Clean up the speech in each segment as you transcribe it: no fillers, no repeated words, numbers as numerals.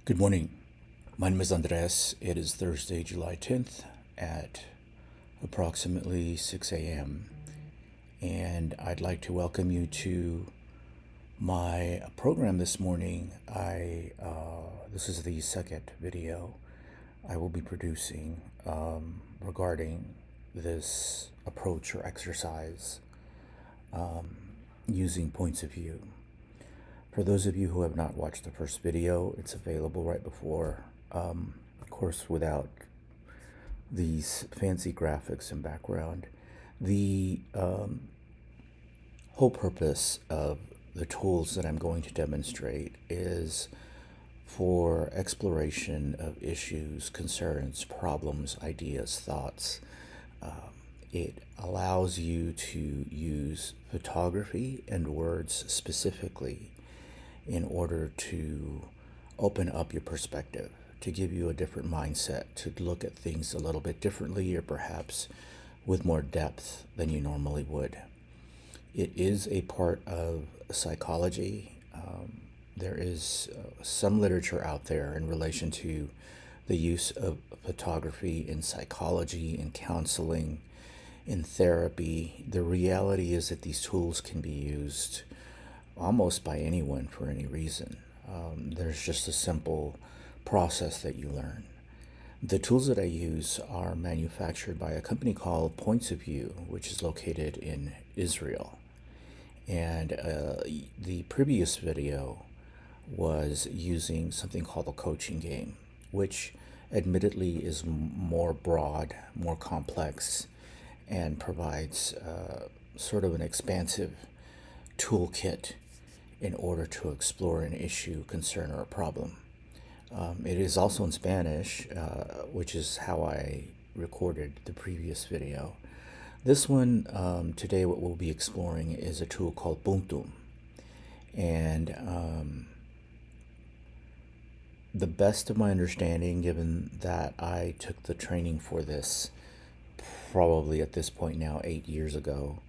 Good morning. My name is Andres. It is Thursday, July 10th at approximately 6 a.m. And I'd like to welcome you to my program this morning. This is the second video I will be producing regarding this approach or exercise using points of view. For those of you who have not watched the first video, it's available right before, of course, without these fancy graphics and background. The whole purpose of the tools that I'm going to demonstrate is for exploration of issues, concerns, problems, ideas, thoughts. It allows you to use photography and words specifically in order to open up your perspective, to give you a different mindset, to look at things a little bit differently or perhaps with more depth than you normally would. It is a part of psychology. There is some literature out there in relation to the use of photography in psychology, in counseling, in therapy. The reality is that these tools can be used almost by anyone for any reason. There's just a simple process that you learn. The tools that I use are manufactured by a company called Points of View, which is located in Israel. And the previous video was using something called a coaching game, which admittedly is more broad, more complex, and provides sort of an expansive toolkit in order to explore an issue, concern, or a problem. It is also in Spanish, which is how I recorded the previous video. This one, today what we'll be exploring is a tool called Punctum. And the best of my understanding, given that I took the training for this probably at this point now 8 years ago,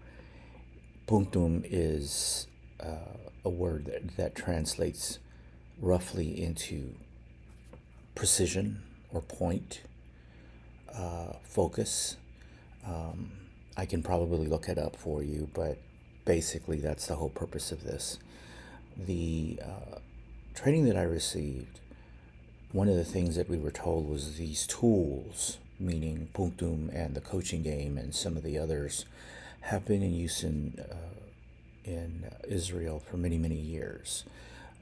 Punctum is a word that translates roughly into precision or point, focus. I can probably look it up for you, but basically that's the whole purpose of this. The training that I received, one of the things that we were told was these tools, meaning Punctum and the coaching game and some of the others, have been in use in Israel for many, many years.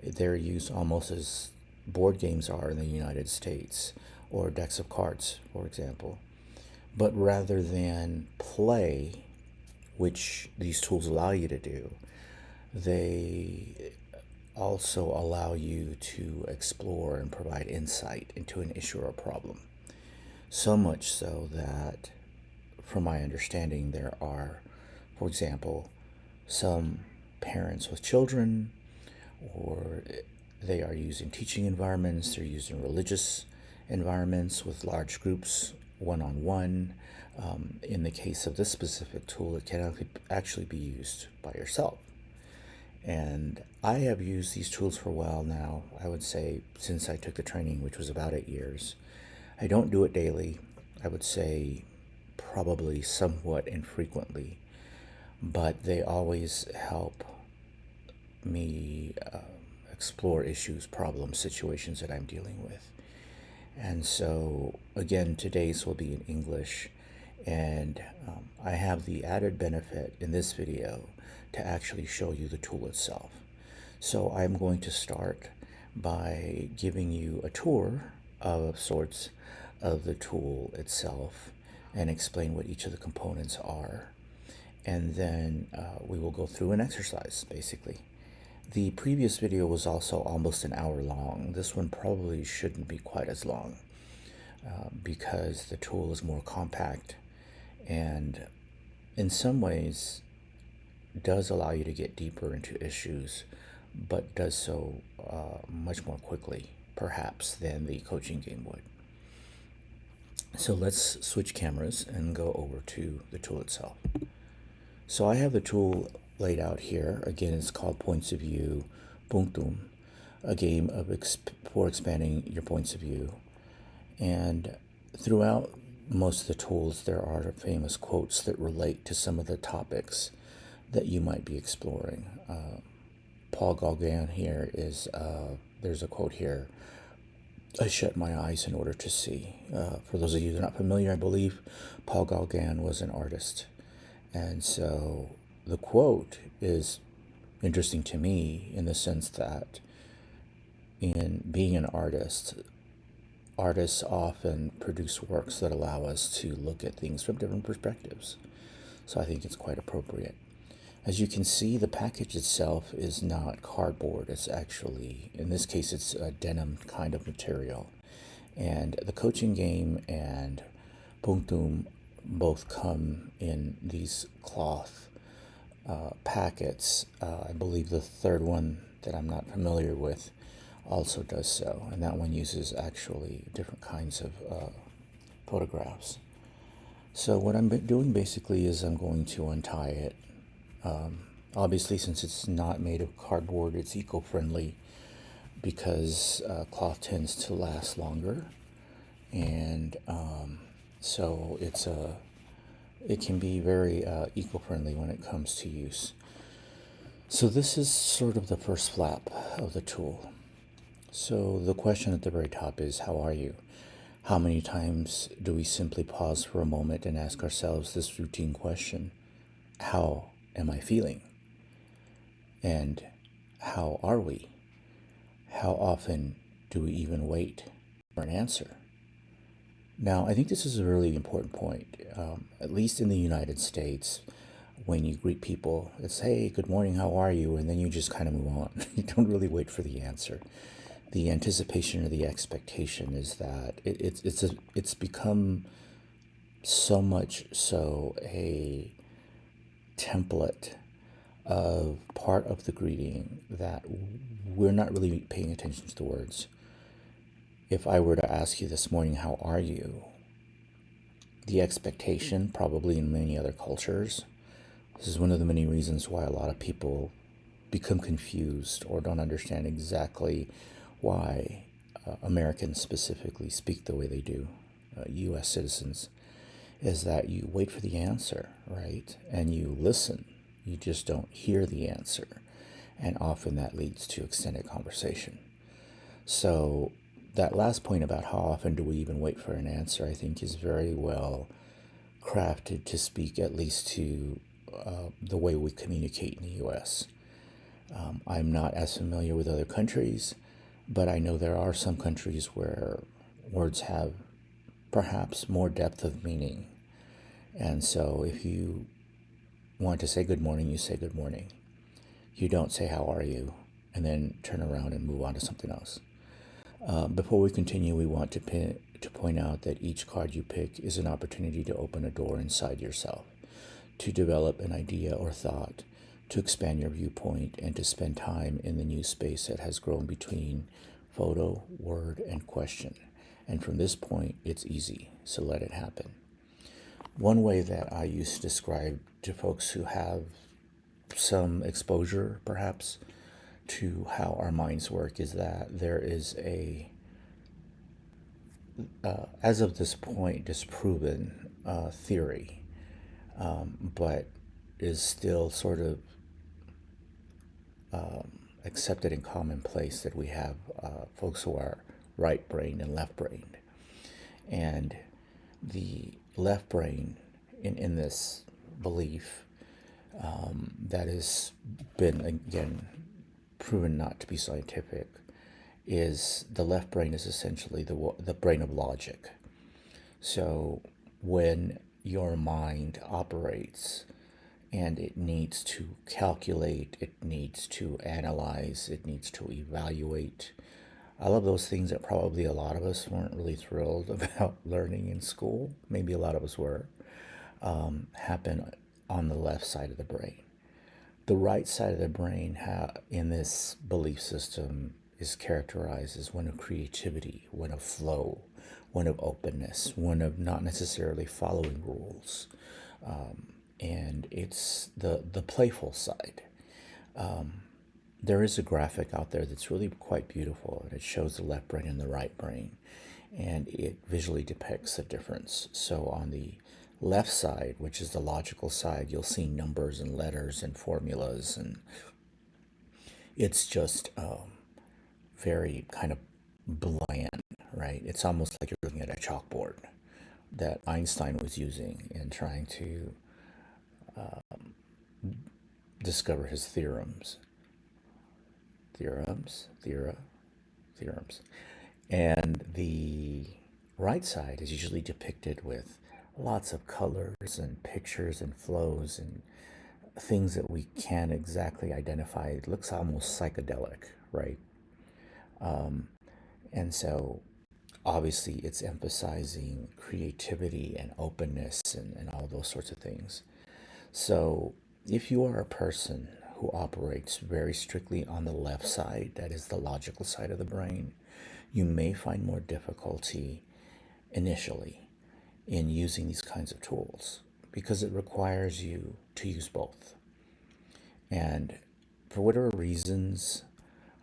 They're used almost as board games are in the United States, or decks of cards, for example. But rather than play, which these tools allow you to do, they also allow you to explore and provide insight into an issue or a problem. So much so that, from my understanding, there are, for example, some parents with children, or they are used in teaching environments, they're used in religious environments with large groups, one-on-one. In the case of this specific tool, it can actually be used by yourself. And I have used these tools for a while now, I would say since I took the training, which was about 8 years. I don't do it daily. I would say probably somewhat infrequently, but they always help me explore issues, problems, situations that I'm dealing with. And so, again, today's will be in English, and I have the added benefit in this video to actually show you the tool itself. So I'm going to start by giving you a tour of sorts of the tool itself and explain what each of the components are. And then we will go through an exercise, basically. The previous video was also almost an hour long. This one probably shouldn't be quite as long because the tool is more compact and in some ways does allow you to get deeper into issues, but does so much more quickly, perhaps, than the coaching game would. So let's switch cameras and go over to the tool itself. So I have the tool laid out here. Again, it's called Points of View Punctum. a game of for expanding your points of view. And throughout most of the tools, there are famous quotes that relate to some of the topics that you might be exploring. Paul Gauguin here is, there's a quote here: I shut my eyes in order to see. For those of you that are not familiar, I believe Paul Gauguin was an artist. And so the quote is interesting to me in the sense that in being an artist, artists often produce works that allow us to look at things from different perspectives. So I think it's quite appropriate. As you can see, the package itself is not cardboard. It's actually, in this case, it's a denim kind of material. And the coaching game and Punctum both come in these cloth packets. I believe the third one that I'm not familiar with also does so. And that one uses actually different kinds of photographs. So what I'm doing basically is I'm going to untie it. Obviously, since it's not made of cardboard, it's eco-friendly because cloth tends to last longer, and so it can be very eco-friendly when it comes to use. So this is sort of the first flap of the tool. So the question at the very top is, how are you? How many times do we simply pause for a moment and ask ourselves this routine question: how am I feeling? And how are we? How often do we even wait for an answer? Now, I think this is a really important point. At least in the United States, when you greet people, it's, hey, good morning, how are you? And then you just kind of move on. You don't really wait for the answer. The anticipation or the expectation is that it's become so much so a template of part of the greeting that we're not really paying attention to the words. If I were to ask you this morning, how are you? The expectation, probably in many other cultures, this is one of the many reasons why a lot of people become confused or don't understand exactly why Americans specifically speak the way they do, U.S. citizens, is that you wait for the answer, right? And you listen. You just don't hear the answer. And often that leads to extended conversation. So that last point about how often do we even wait for an answer, I think is very well crafted to speak at least to the way we communicate in the U.S. I'm not as familiar with other countries, but I know there are some countries where words have perhaps more depth of meaning. And so if you want to say good morning, you say good morning. You don't say how are you and then turn around and move on to something else. Before we continue, we want to point out that each card you pick is an opportunity to open a door inside yourself, to develop an idea or thought, to expand your viewpoint, and to spend time in the new space that has grown between photo, word, and question. And from this point, it's easy, so let it happen. One way that I used to describe to folks who have some exposure, perhaps, to how our minds work is that there is a, as of this point, disproven theory, but is still sort of accepted and commonplace that we have folks who are right-brained and left-brained. And the left brain, in this belief that has been, again, proven not to be scientific, is the left brain is essentially the brain of logic. So when your mind operates and it needs to calculate, it needs to analyze, it needs to evaluate, all of those things that probably a lot of us weren't really thrilled about learning in school, maybe a lot of us were, happen on the left side of the brain. The right side of the brain in this belief system is characterized as one of creativity, one of flow, one of openness, one of not necessarily following rules. And it's the playful side. there is a graphic out there that's really quite beautiful, and it shows the left brain and the right brain, and it visually depicts the difference. So on the left side, which is the logical side, you'll see numbers and letters and formulas, and it's just very kind of bland, right? It's almost like you're looking at a chalkboard that Einstein was using in trying to discover his theorems. Theorems. And the right side is usually depicted with lots of colors and pictures and flows and things that we can't exactly identify. It looks almost psychedelic, right? And so obviously it's emphasizing creativity and openness and all those sorts of things. So if you are a person who operates very strictly on the left side, that is the logical side of the brain, you may find more difficulty initially in using these kinds of tools because it requires you to use both. And for whatever reasons,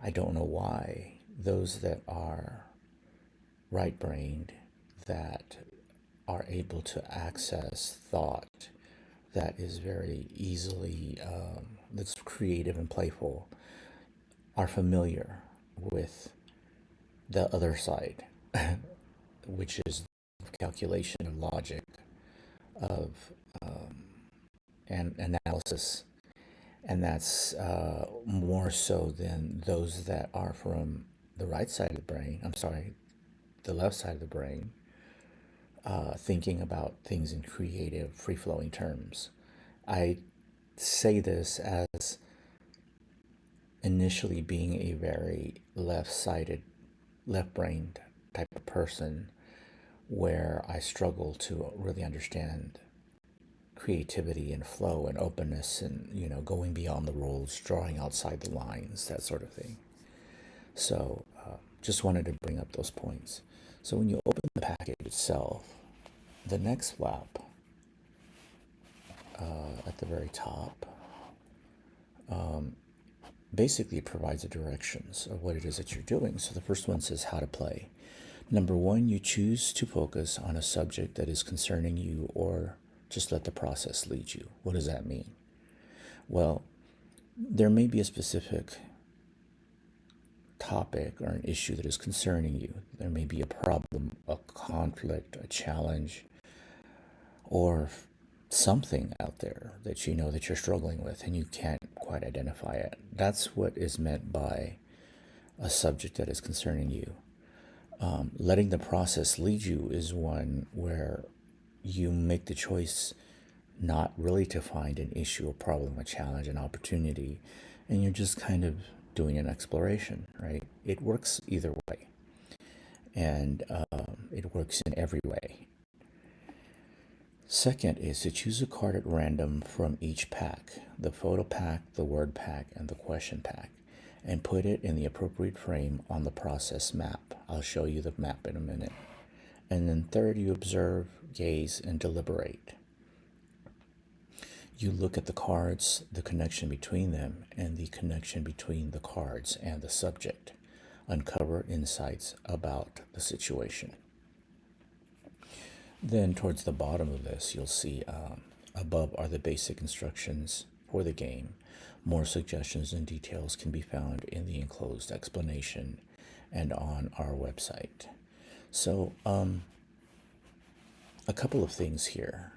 I don't know why, those that are right brained, that are able to access thought that is very easily, that's creative and playful, are familiar with the other side, which is calculation of logic, of and analysis. And that's more so than those that are from the right side of the brain, I'm sorry, the left side of the brain, thinking about things in creative, free flowing terms. I say this as initially being a very left sided, left brained type of person where I struggle to really understand creativity and flow and openness and, going beyond the rules, drawing outside the lines, that sort of thing. So just wanted to bring up those points. So when you open the package itself, the next flap at the very top basically provides the directions of what it is that you're doing. So the first one says how to play. Number one, you choose to focus on a subject that is concerning you or just let the process lead you. What does that mean? Well, there may be a specific topic or an issue that is concerning you. There may be a problem, a conflict, a challenge, or something out there that you know that you're struggling with and you can't quite identify it. That's what is meant by a subject that is concerning you. Letting the process lead you is one where you make the choice not really to find an issue, a problem, a challenge, an opportunity, and you're just kind of doing an exploration, right? It works either way, and it works in every way. Second is to choose a card at random from each pack, the photo pack, the word pack, and the question pack, and put it in the appropriate frame on the process map. I'll show you the map in a minute. And then third, you observe, gaze, and deliberate. You look at the cards, the connection between them, and the connection between the cards and the subject. Uncover insights about the situation. Then towards the bottom of this, you'll see above are the basic instructions for the game. More suggestions and details can be found in the enclosed explanation and on our website. So, a couple of things here.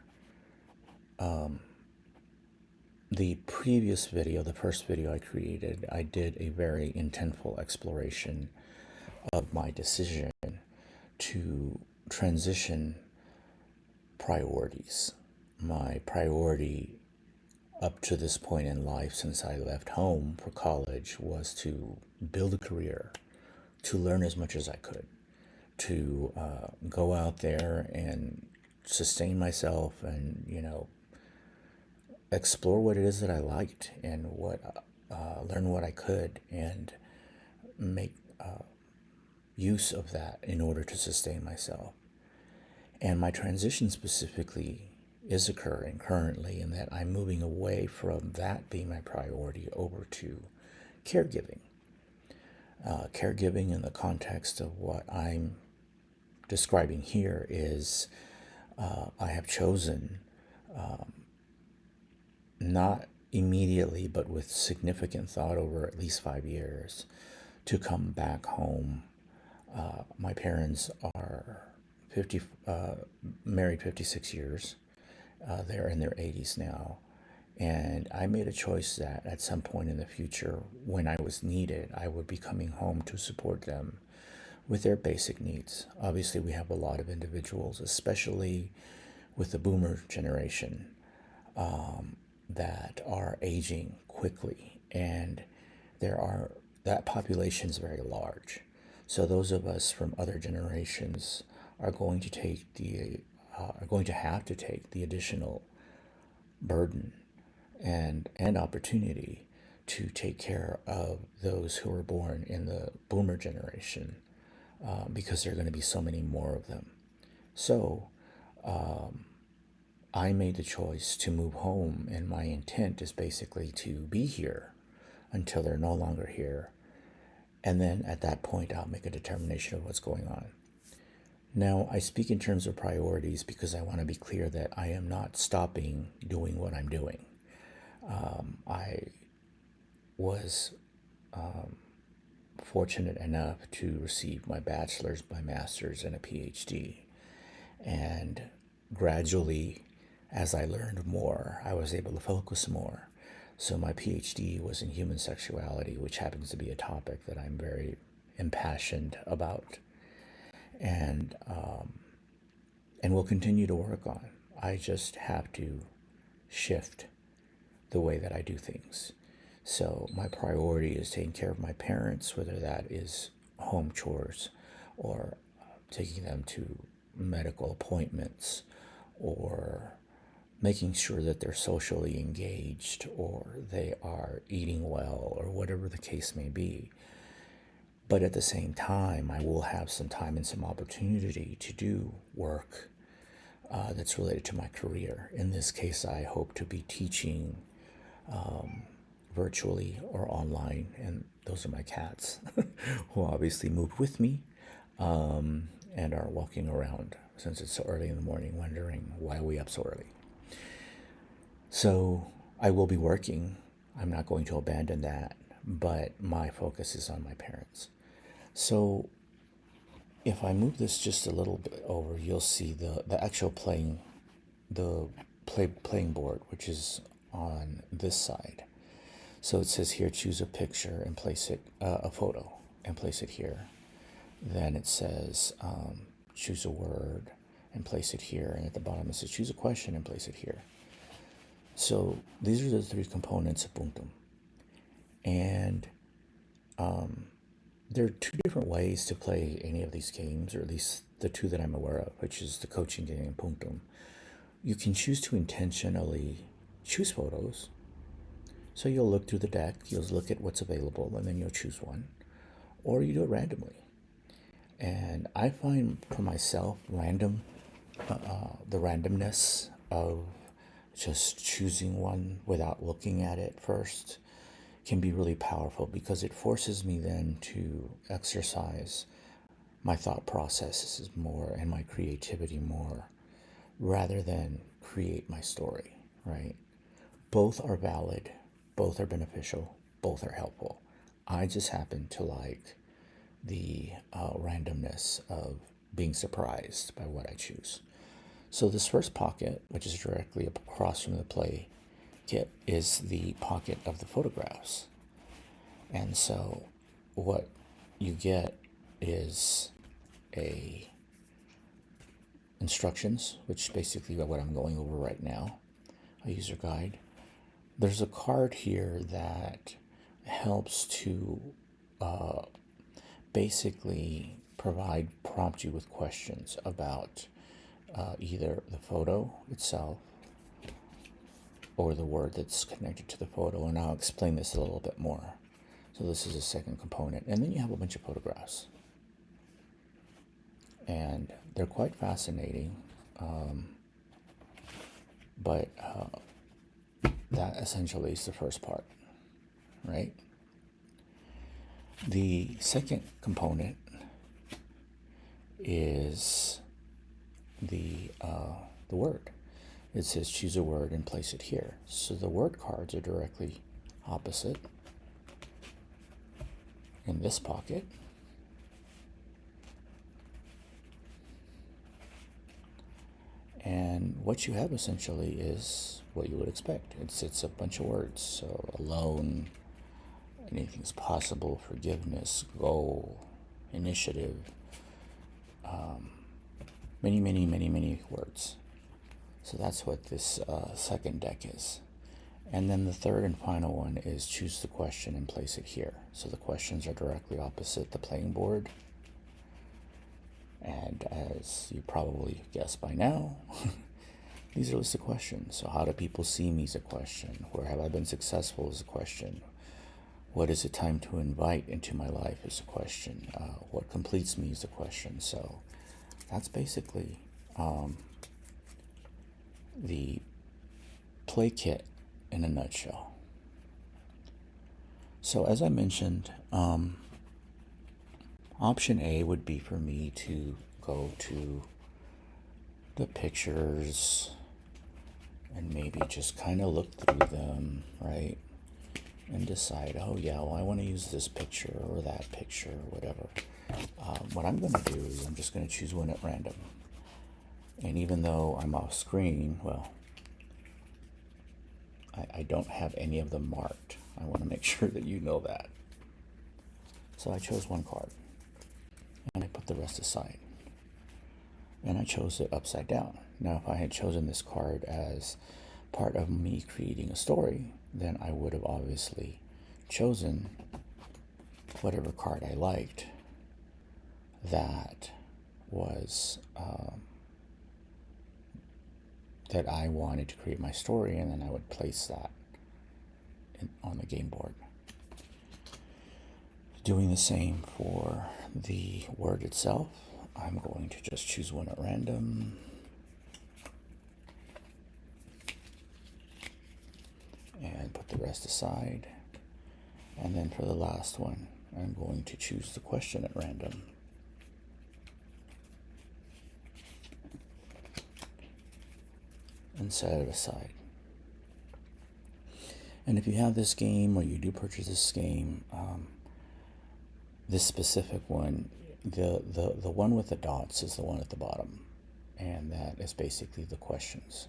The previous video, the first video I created, I did a very intentful exploration of my decision to transition priorities. My priority up to this point in life, since I left home for college, was to build a career, to learn as much as I could, to go out there and sustain myself and, explore what it is that I liked and learn what I could and make use of that in order to sustain myself. And my transition specifically is occurring currently in that I'm moving away from that being my priority over to caregiving. Caregiving in the context of what I'm describing here is I have chosen, not immediately, but with significant thought over at least 5 years, to come back home. My parents are 50, married 56 years. They're in their 80s now. And I made a choice that at some point in the future, when I was needed, I would be coming home to support them with their basic needs. Obviously, we have a lot of individuals, especially with the boomer generation, that are aging quickly, and that population is very large. So those of us from other generations are going to have to take the additional burden and opportunity to take care of those who were born in the boomer generation, because there are going to be so many more of them. So I made the choice to move home, and my intent is basically to be here until they're no longer here. And then at that point, I'll make a determination of what's going on. Now, I speak in terms of priorities because I want to be clear that I am not stopping doing what I'm doing. I was fortunate enough to receive my bachelor's, my master's, and a PhD. And gradually, as I learned more, I was able to focus more. So my PhD was in human sexuality, which happens to be a topic that I'm very impassioned about, and will continue to work on. I just have to shift the way that I do things. So my priority is taking care of my parents, whether that is home chores or taking them to medical appointments, or making sure that they're socially engaged, or they are eating well, or whatever the case may be. But at the same time, I will have some time and some opportunity to do work that's related to my career. In this case, I hope to be teaching virtually or online, and those are my cats who obviously moved with me, and are walking around since it's so early in the morning, wondering why are we up so early. So I will be working. I'm not going to abandon that, but my focus is on my parents. So if I move this just a little bit over, you'll see the actual playing board, which is on this side. So it says here, choose a picture and place it, a photo, and place it here. Then it says, choose a word and place it here. And at the bottom it says, choose a question and place it here. So these are the three components of Punctum. And there are two different ways to play any of these games, or at least the two that I'm aware of, which is the coaching game and Punctum. You can choose to intentionally choose photos. So you'll look through the deck, you'll look at what's available, and then you'll choose one. Or you do it randomly. And I find for myself, the randomness of just choosing one without looking at it first can be really powerful, because it forces me then to exercise my thought processes more and my creativity more, rather than create my story, right? Both are valid, both are beneficial, both are helpful. I just happen to like the randomness of being surprised by what I choose. So this first pocket, which is directly across from the play kit, is the pocket of the photographs. And so what you get is a instructions, which is basically what I'm going over right now, a user guide. There's a card here that helps to basically prompt you with questions about either the photo itself or the word that's connected to the photo, and I'll explain this a little bit more. So this is a second component, and then you have a bunch of photographs, and they're quite fascinating, but that essentially is the first part, right? The second component is the word. It says choose a word and place it here. So the word cards are directly opposite in this pocket. And what you have essentially is what you would expect. It's a bunch of words. So alone, anything's possible, forgiveness, goal, initiative, many words. So that's what this second deck is. And then the third and final one is choose the question and place it here. So the questions are directly opposite the playing board. And as you probably guessed by now, these are lists of questions. So how do people see me is a question. Where have I been successful is a question. What is it time to invite into my life is a question. What completes me is a question. So that's basically the play kit in a nutshell. So as I mentioned, option A would be for me to go to the pictures and maybe just kind of look through them, right? And decide, oh yeah, well, I want to use this picture or that picture or whatever. What I'm going to do is I'm just going to choose one at random. And even though I'm off screen, well, I don't have any of them marked. I want to make sure that you know that. So I chose one card. And I put the rest aside. And I chose it upside down. Now, if I had chosen this card as part of me creating a story, then I would have obviously chosen whatever card I liked that was that I wanted to create my story, and then I would place that on the game board. Doing the same for the word itself. I'm going to just choose one at random. And put the rest aside. And then for the last one, I'm going to choose the question at random. And set it aside. And if you have this game or you do purchase this game, this specific one, the one with the dots is the one at the bottom. And that is basically the questions.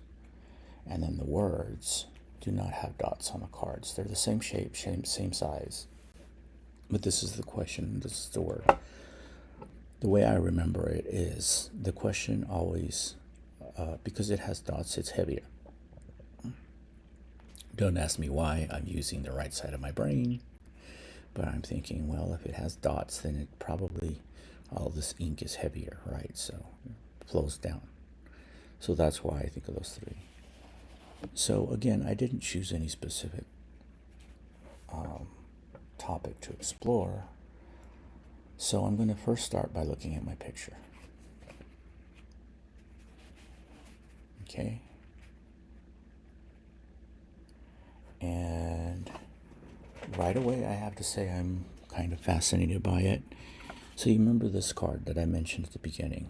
And then the words do not have dots on the cards. They're the same shape, same size. But this is the question, this is the word. The way I remember it is the question always, because it has dots, it's heavier. Don't ask me why. I'm using the right side of my brain. But I'm thinking, well, if it has dots, then it probably, all this ink is heavier, right? So it flows down. So that's why I think of those three. So again, I didn't choose any specific topic to explore. So I'm going to first start by looking at my picture. Okay. And right away, I have to say I'm kind of fascinated by it. So you remember this card that I mentioned at the beginning.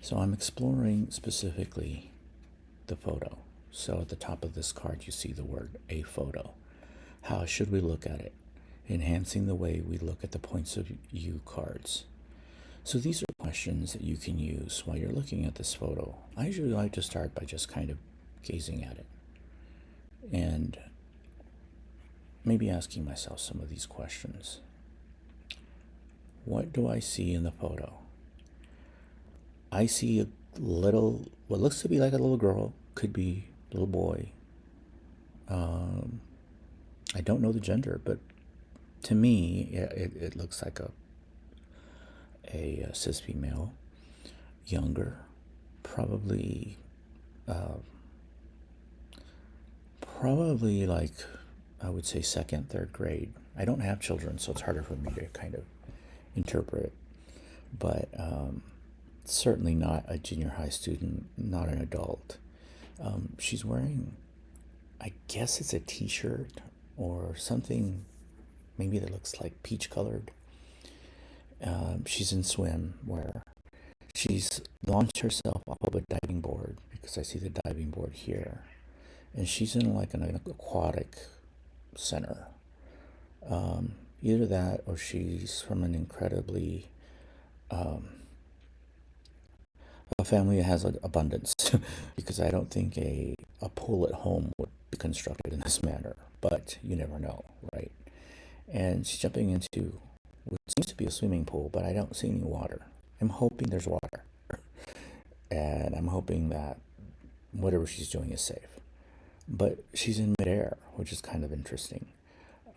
So I'm exploring specifically the photo. So at the top of this card, you see the word a photo. How should we look at it? Enhancing the way we look at the points of view cards. So these are questions that you can use while you're looking at this photo. I usually like to start by just kind of gazing at it and maybe asking myself some of these questions. What do I see in the photo? I see a little, what looks to be like a little girl, could be a little boy. I don't know the gender, but to me, it looks like a cis female, younger, probably like, I would say second, third grade. I don't have children, so it's harder for me to kind of interpret. But certainly not a junior high student, not an adult. She's wearing, I guess it's a t-shirt or something maybe that looks like peach colored. She's in swimwear. She's launched herself off of a diving board because I see the diving board here, and she's in like an aquatic center. Either that or she's from an incredibly a family that has abundance because I don't think a pool at home would be constructed in this manner, but you never know, right? And she's jumping into what seems to be a swimming pool, but I don't see any water. I'm hoping there's water, and I'm hoping that whatever she's doing is safe. But she's in midair, which is kind of interesting.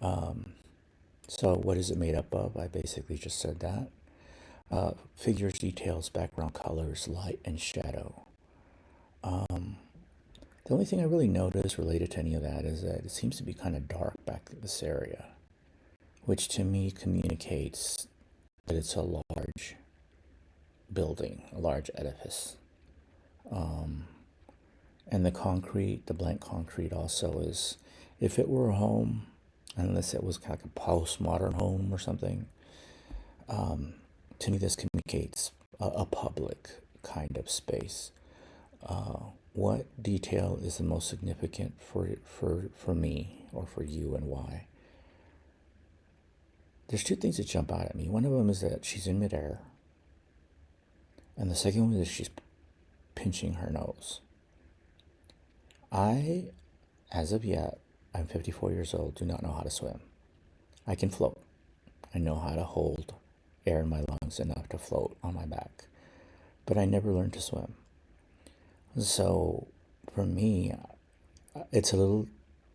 So, what is it made up of? I basically just said that. Figures, details, background colors, light, and shadow. The only thing I really noticed related to any of that is that it seems to be kind of dark back in this area, which to me communicates that it's a large building, a large edifice. And the concrete, the blank concrete also is, if it were a home, unless it was kind of like a postmodern home or something, to me this communicates a public kind of space. What detail is the most significant for me or for you, and why? There's two things that jump out at me. One of them is that she's in midair, and the second one is she's pinching her nose. As of yet, I'm 54 years old, do not know how to swim. I can float. I know how to hold air in my lungs enough to float on my back, but I never learned to swim. So for me, it's a little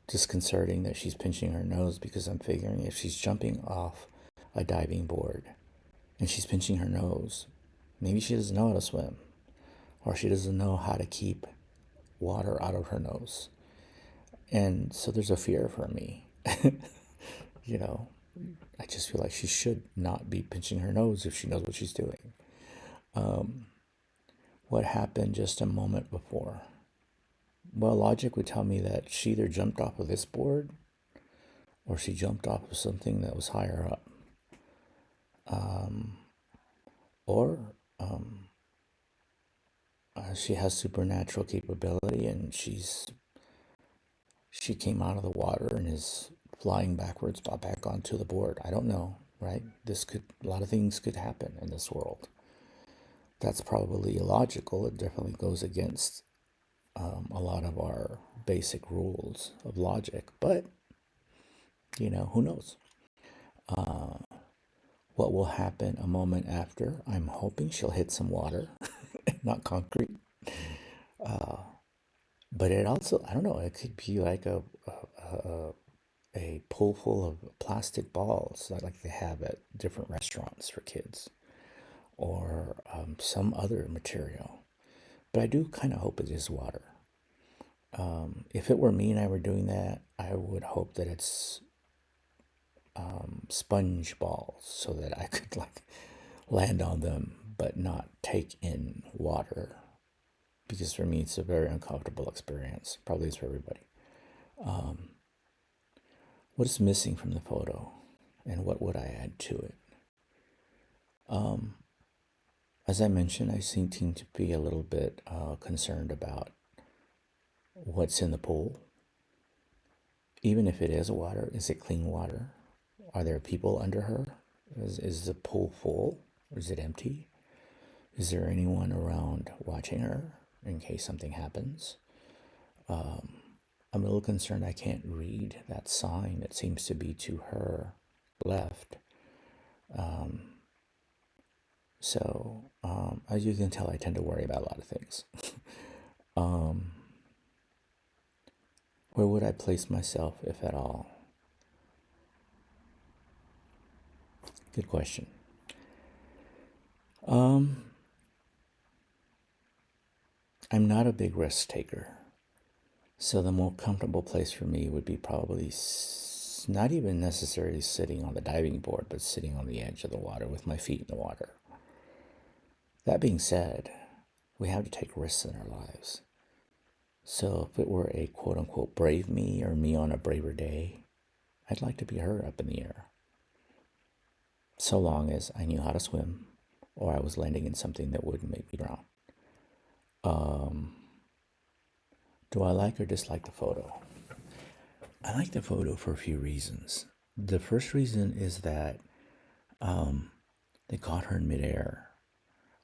disconcerting that she's pinching her nose, because I'm figuring if she's jumping off a diving board and she's pinching her nose, maybe she doesn't know how to swim, or she doesn't know how to keep water out of her nose. And so there's a fear for me. you know, I just feel like she should not be pinching her nose if she knows what she's doing. What happened just a moment before? Well, logic would tell me that she either jumped off of this board or she jumped off of something that was higher up. Or she has supernatural capability, and she came out of the water and is flying backwards back onto the board. I don't know, right? A lot of things could happen in this world. That's probably illogical. It definitely goes against a lot of our basic rules of logic, but who knows? What will happen a moment after? I'm hoping she'll hit some water, not concrete. But it also, I don't know, it could be like a pool full of plastic balls like they have at different restaurants for kids, or some other material. But I do kind of hope it is water. If it were me and I were doing that, I would hope that it's sponge balls, so that I could like land on them but not take in water, because for me it's a very uncomfortable experience. Probably is for everybody. What is missing from the photo, and what would I add to it? As I mentioned, I seem to be a little bit concerned about what's in the pool. Even if it is water, is it clean water? Are there people under her? Is the pool full, or is it empty? Is there anyone around watching her in case something happens? I'm a little concerned I can't read that sign that seems to be to her left. So, as you can tell, I tend to worry about a lot of things. Where would I place myself, if at all? Good question. I'm not a big risk taker. So the more comfortable place for me would be probably not even necessarily sitting on the diving board, but sitting on the edge of the water with my feet in the water. That being said, we have to take risks in our lives. So if it were a quote-unquote brave me, or me on a braver day, I'd like to be her up in the air. so long as I knew how to swim or I was landing in something that wouldn't make me drown. Do I like or dislike the photo? I like the photo for a few reasons. The first reason is that they caught her in midair.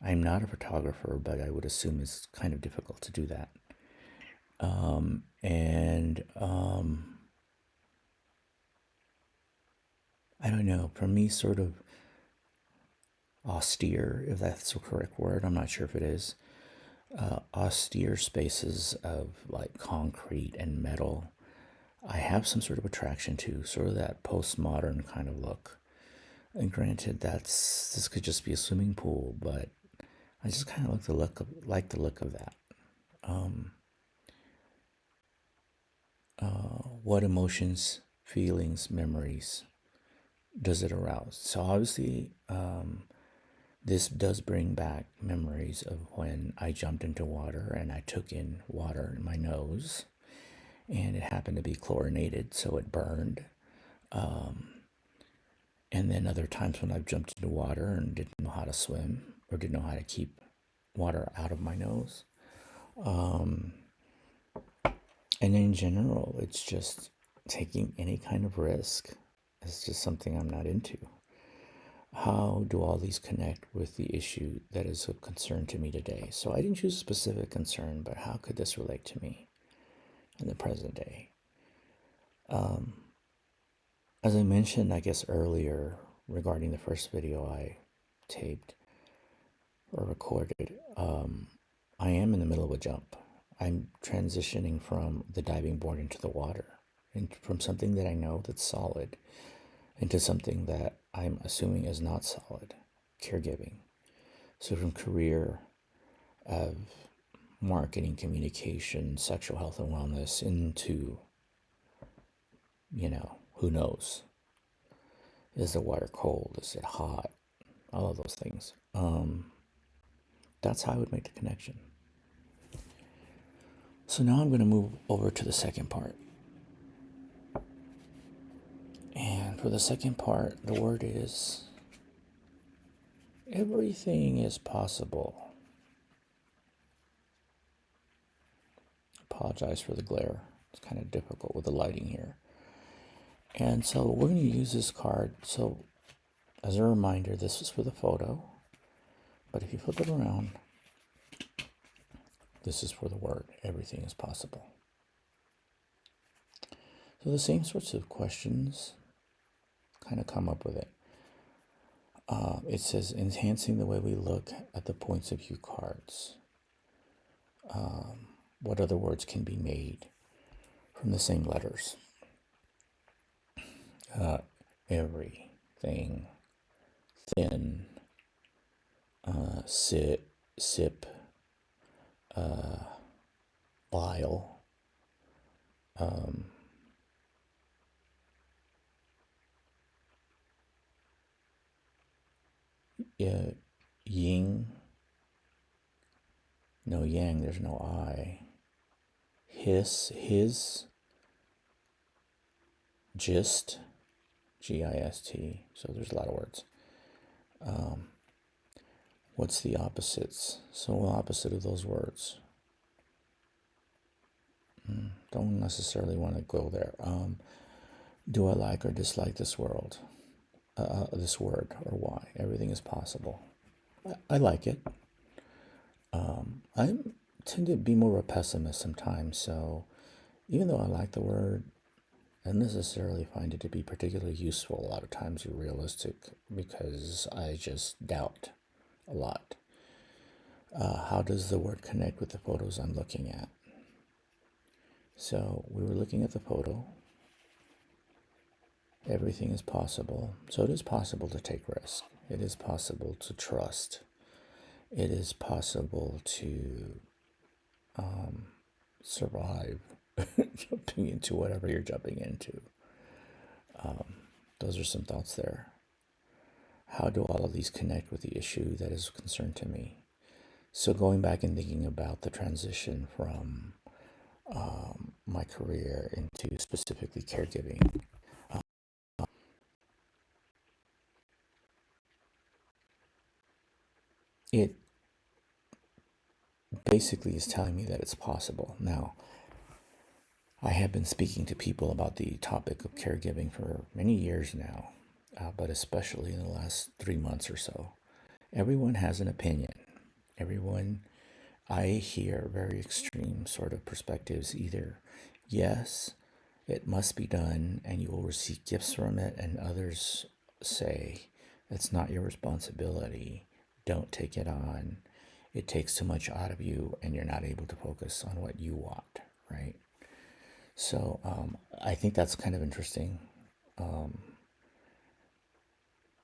I'm not a photographer, but I would assume it's kind of difficult to do that. And I don't know, for me, sort of austere, if that's the correct word, I'm not sure if it is. Austere spaces of like concrete and metal, I have some sort of attraction to, sort of that postmodern kind of look. And granted, this could just be a swimming pool, but I just kind of like the look of that. What emotions, feelings, memories does it arouse? So obviously, this does bring back memories of when I jumped into water and I took in water in my nose, and it happened to be chlorinated, so it burned. And then other times when I've jumped into water and didn't know how to swim or didn't know how to keep water out of my nose. And in general, it's just taking any kind of risk. It's just something I'm not into. How do all these connect with the issue that is of concern to me today? So I didn't choose a specific concern, but how could this relate to me in the present day? As I mentioned, I guess earlier regarding the first video I taped or recorded, I am in the middle of a jump. I'm transitioning from the diving board into the water, and from something that I know that's solid into something that I'm assuming is not solid, caregiving. So from career of marketing, communication, sexual health and wellness into, who knows? Is the water cold? Is it hot? All of those things. That's how I would make the connection. So now I'm going to move over to the second part. And for the second part, the word is everything is possible. Apologize for the glare. It's kind of difficult with the lighting here. And so we're going to use this card. So as a reminder, this is for the photo. But if you flip it around, this is for the word. Everything is possible. So the same sorts of questions kind of come up with it. It says enhancing the way we look at the points of view cards. What other words can be made from the same letters? Everything, thin, sip, bile, yin, no yang, there's no I. His, gist, G-I-S-T, so there's a lot of words. What's the opposites? So opposite of those words. Don't necessarily want to go there. Do I like or dislike this world? This word, or why? Everything is possible. I like it. I tend to be more of a pessimist sometimes, so even though I like the word, I don't necessarily find it to be particularly useful a lot of times or realistic, because I just doubt a lot. How does the word connect with the photos I'm looking at? So we were looking at the photo. Everything is possible. So it is possible to take risk. It is possible to trust. It is possible to survive jumping into whatever you're jumping into. Those are some thoughts there. How do all of these connect with the issue that is of concern to me? So going back and thinking about the transition from my career into specifically caregiving, it basically is telling me that it's possible. Now, I have been speaking to people about the topic of caregiving for many years now, but especially in the last 3 months or so. Everyone has an opinion. Everyone, I hear very extreme sort of perspectives. Either, yes, it must be done and you will receive gifts from it, and others say, it's not your responsibility. Don't take it on. It takes too much out of you and you're not able to focus on what you want, right? So I think that's kind of interesting.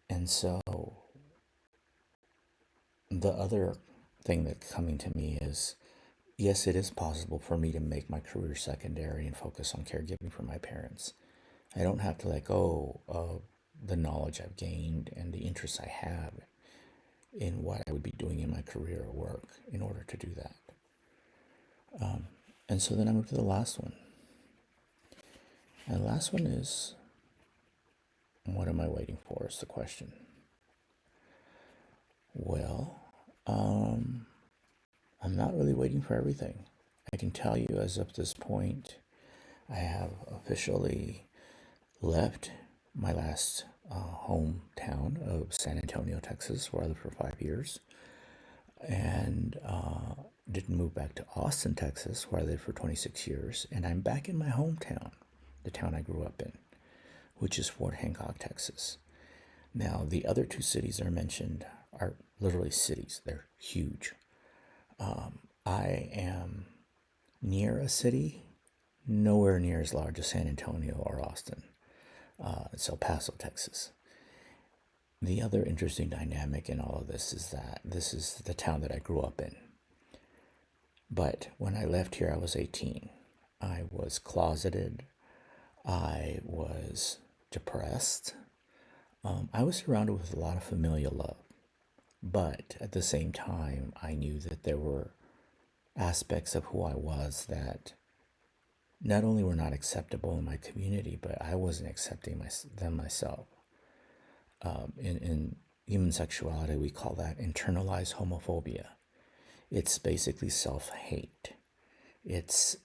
And so the other thing that's coming to me is, yes, it is possible for me to make my career secondary and focus on caregiving for my parents. I don't have to let go of the knowledge I've gained and the interests I have in what I would be doing in my career or work in order to do that. And so then I move to the last one. And the last one is, what am I waiting for is the question. Well, I'm not really waiting for everything. I can tell you as of this point, I have officially left my last hometown of San Antonio, Texas, where I lived for 5 years, and didn't move back to Austin, Texas, where I lived for 26 years, and I'm back in my hometown, the town I grew up in, which is Fort Hancock, Texas. Now, the other two cities that are mentioned are literally cities. They're huge. I am near a city, nowhere near as large as San Antonio or Austin. It's El Paso, Texas. The other interesting dynamic in all of this is that this is the town that I grew up in. But when I left here, I was 18. I was closeted. I was depressed. I was surrounded with a lot of familial love. But at the same time, I knew that there were aspects of who I was that not only were not acceptable in my community, but I wasn't accepting them myself. In human sexuality, we call that internalized homophobia. It's basically self-hate. It's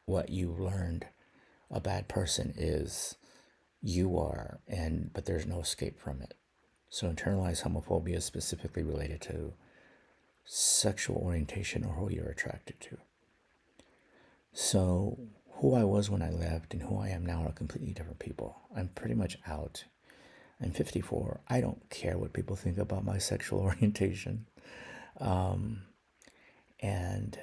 what you learned a bad person is, you are, but there's no escape from it. So internalized homophobia is specifically related to sexual orientation or who you're attracted to. So who I was when I left and who I am now are completely different people. I'm pretty much out. I'm 54. I don't care what people think about my sexual orientation. And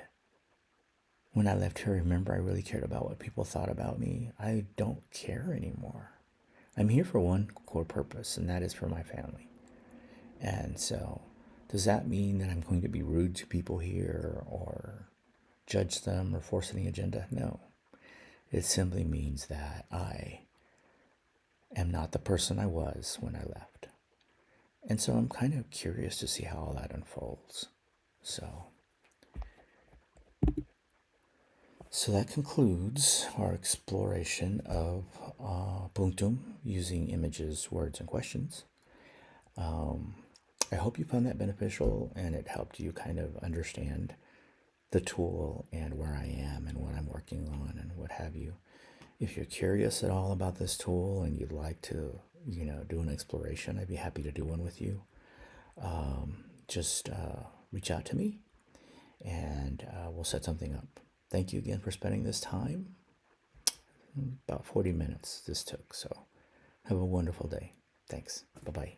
when I left here, remember, I really cared about what people thought about me. I don't care anymore. I'm here for one core purpose, and that is for my family. And so, does that mean that I'm going to be rude to people here or judge them or force any agenda? No. It simply means that I am not the person I was when I left. And so I'm kind of curious to see how all that unfolds. So that concludes our exploration of Punctum using images, words, and questions. I hope you found that beneficial and it helped you kind of understand the tool and where I am and what I'm working on and what have you. If you're curious at all about this tool and you'd like to, do an exploration, I'd be happy to do one with you. Just reach out to me and we'll set something up. Thank you again for spending this time. About 40 minutes this took, so have a wonderful day. Thanks. Bye-bye.